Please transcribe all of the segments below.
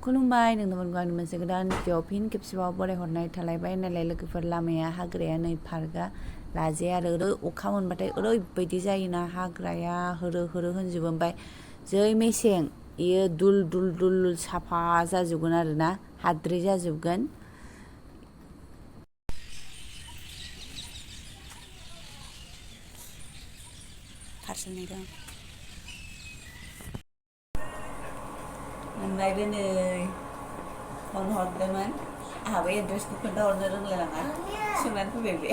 खुलुमबाय नोंथांमोनखौ आंनि मोनसे गोदान भिडिअ फिन खेबसेबाव बरायहरनाय थालायबाय नालाय लोगोफोर लामाया हाग्राया नै पार्कआ लाजाया आरो अखा मोनबाथाय ओरैबायदि जायोना हाग्राया होरो होरो होनजोबो ओमफ्राय जै मेसें इयो दुल दुल दुल साफा जाजोबगोन आरोना हाद्रि जाजोबगोन पार्सेल दं मोनबायबो नै फन हरदोंमोन आंहाबो एड्रेसखौ खोन्थाहरनो रोंलायलाङा सोंनानै फैबाय बे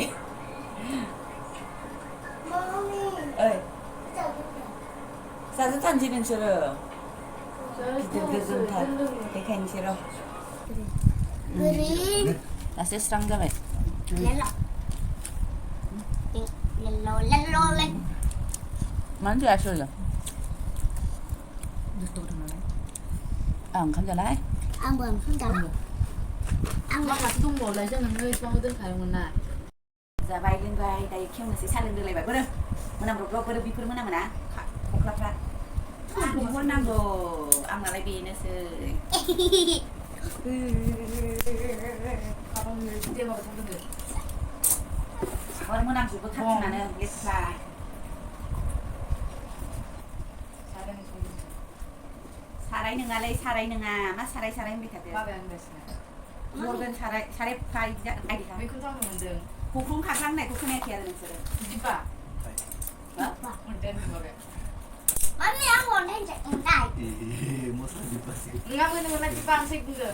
ओइ जाजोब थानोसै नोंसोरो गिदिर गोगोमथार देखायनोसै र' दासो स्रां जाबाय मानो जायासै ओंखाम जालाय आंबो ओंखाम जाला आं माखासे दंबावलाय जों नोंनो इसेबांबो दोनखायोमोन ना जाबाय लोंबाय दायो खेवनोसै साहा लोंदोलायबाय बोरो मोनामब्रबब्रब बोरो बेफोर मोनामोना खख्लाफ्रा बिहरनांगौ आंनालाय बेनोसै मोनामजोबो खाथुनानो लेथ्रा साराय नङालै साराय नङा मा साराय साराय होनबाय थादो बाबाया होनगासिनो मर्गन साराय साराय फ्राय आइडिया बेखौथ' आं मोनदों खख्लं खाख्लां होननायखौ खोनायाखै आरो नोंसोरो बिदिबा मोनदों बाबाया Mami, aku mau nenjek entai. Masa dipasih. Enggak mau nunggu nanti pangsik juga.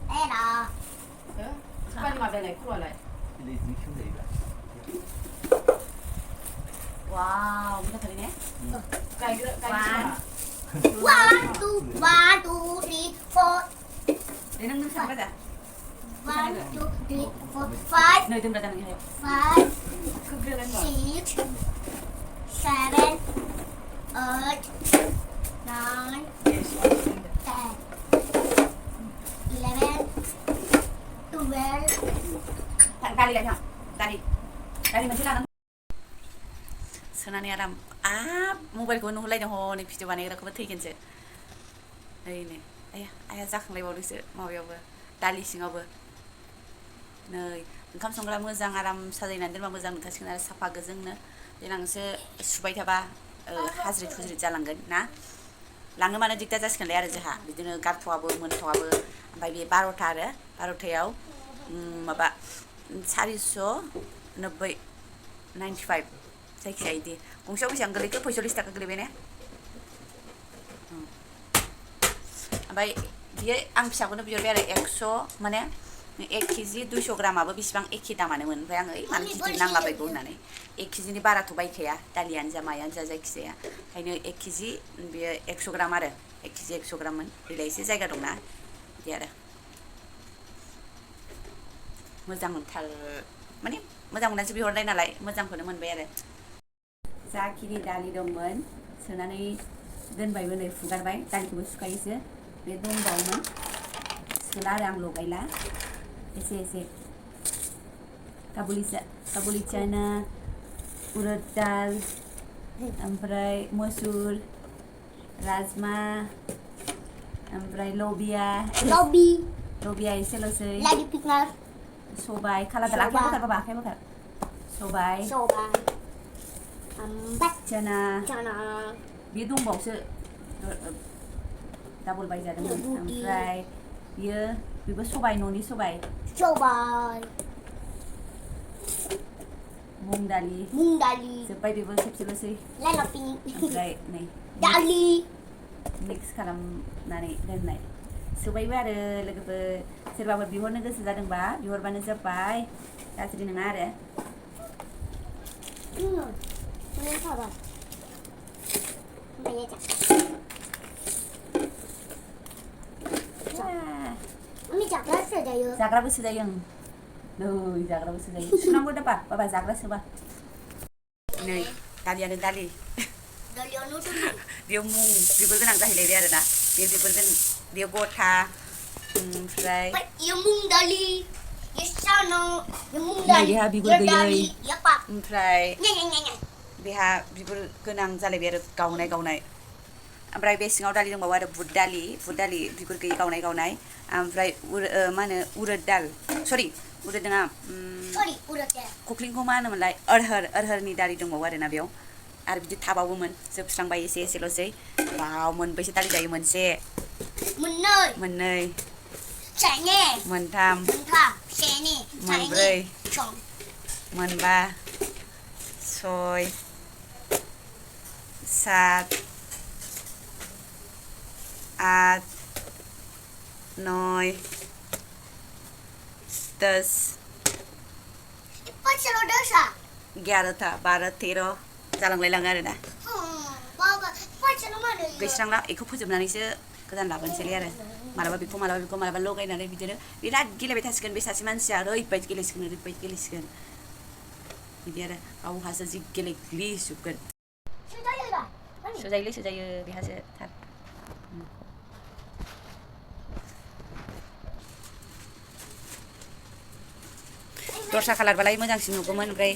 dah. Cepat lima belai, keluar lah. Ini cium dari mana? Wow, kita kali ni Kayak One, two, three, four. Dia nang sampai dah. 1, 2, 3, 4, 5. Nơi tim datang ni. 5, kegelan 6, 7, 8, 9, 10, 11, 12. Tali dah jam. Tali masih lah. Senang ni aram. Mobile ko nuhulai dah ho ni video banegra ko bathaikinse. Ini. Ayah जाखांलायबावदोंसो माबायावबो दालि सिङावबो नै ओंखाम संग्रा मोजां आराम साजायनानै दोनबा मोजां नुखासिगोन आरो साफा गोजोंनो देनांसो सुबाय थाबा हाज्रिद हुज्रिद जालांगोन ना लांनो मानो दिगदार जासिगोनलाय आरो जोंहा बिदिनो गारथ'आबो मोनथ'आबो ओमफ्राय बे 12टा आरो 12टायाव माबा 490 95 जायखिजाया इदि गंसेयाव बेसेबां गोलैखो 45 थाखा गोलैबाय ने ओमफ्राय बियो आं फिसाखौनो बिहरबाय आरो 100 माने 1 केजि 200 ग्रामाबो बेसेबां एखे दामानोमोन ओमफ्राय आङो मानो गिदिर नांलाबायगौ होननानै 1 केजिनि बाराथ' बायखाया दालियानो जा मायानो जा जायखिजाया ओंखायनो 1 केजि बियो 100 ग्राम आरो 1 केजि 100 ग्राममोन बेलाय एसे जायगा दंना बिदि आरो मोजां मोनथार माने मोजां मोननानैसो बिहरनाय नालाय मोजांखौनो मोनबाय आरो जाखिनि दालि दंमोन सोनानै दोनबायबो नै फुगारबाय दालिखौबो सुखायोसो बे दंबावोमोन सोला आरो आं लगायला एसे काबुली चना उरद दाल ओमफ्राय मसुर राजमा ओमफ्राय लबिया एसेल'सै Lagi pikir. सबाय खाला दाल आखाइ बोखार सबाय चना बे दंबावसो डाबल बायजादोंमोन ओमफ्राय बेबो सबाय न'नि सबाय मुग दालि जोब्बाय बेबो खेबसेल'सै ओमफ्राय नै Dali. मिक्स खालामनानै दोननाय सोबायबो आरो लोगोफोर सोरबाफोर बिहरनो गोसो जादोंबा बिहरबानो जाबाय गाज्रि नङा आरो Ini apa? Banyak. Ini cakap saja yuk. जाग्राबो सोजायो नै जाग्राबो सोजायो सुनांगौ दा बाबा जाग्रा सोबा नै दालियानो दालि Dalianu tuh. बेयाव मुं बिगुर गोनां जाहैलायबाय आरोना बेयो गथा ओमफ्राय Ya mung dali. Ya sana. Ya mung Nah, dali. dia bigur Ya gayai. dali. Ya pak. ओमफ्राय Nya. बेहा बिगुर गोनां जालायबाय आरो गावनाय ओमफ्राय बे सिङाव दालि दंबावो आरो बुट दालि बिगुर गैयै गावनाय ओमफ्राय मा होनो उरद दाल सरि उरद नङा Sorry, udah deh. कुकलिंखौ मा होनोमोनलाय अरहरनि दालि दंबावो आरोना बेयाव आरो बिदि थाबावोमोन जोबस्रांबाय एसेल'सै वाव मोनबैसे दालि जायो मोनसे Menoi, मोननै cengeng, मोनथाम mentah, seni, मोनब्रै cengeng, cong. मोनबा सय सात आठ नय दस Pas lo dosa. 11 12 13 जालांलायलाङो आरोना Baba, pas lo mana? गैस्रांला बेखौ फोजोबनानैसो गोदान लाबोनोसैलै आरो मालाबा बेखौ मालाबा लगायनानै बिदिनो बिराद गेलेबाय थासिगोन बे सासे मानसिया ओरैबायदि गेलेसिगोन बिदि आरो गावहासो जि गेलेग्लिजोबगोन Sudah ya, Bang? सोजायो बेहासो थार दस्रा कालारबालाय मोजांसिन नुगौमोन ओमफ्राय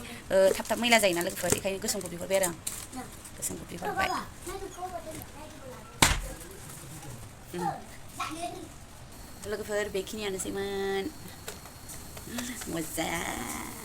थाब मैला जायोना लोगोफोर बेखायनो गोसोमखौ बिहरबाय आरो आं गोसोमखौ बिहरबाय लोगोफोर बेखिनियानोसैमोन मोजां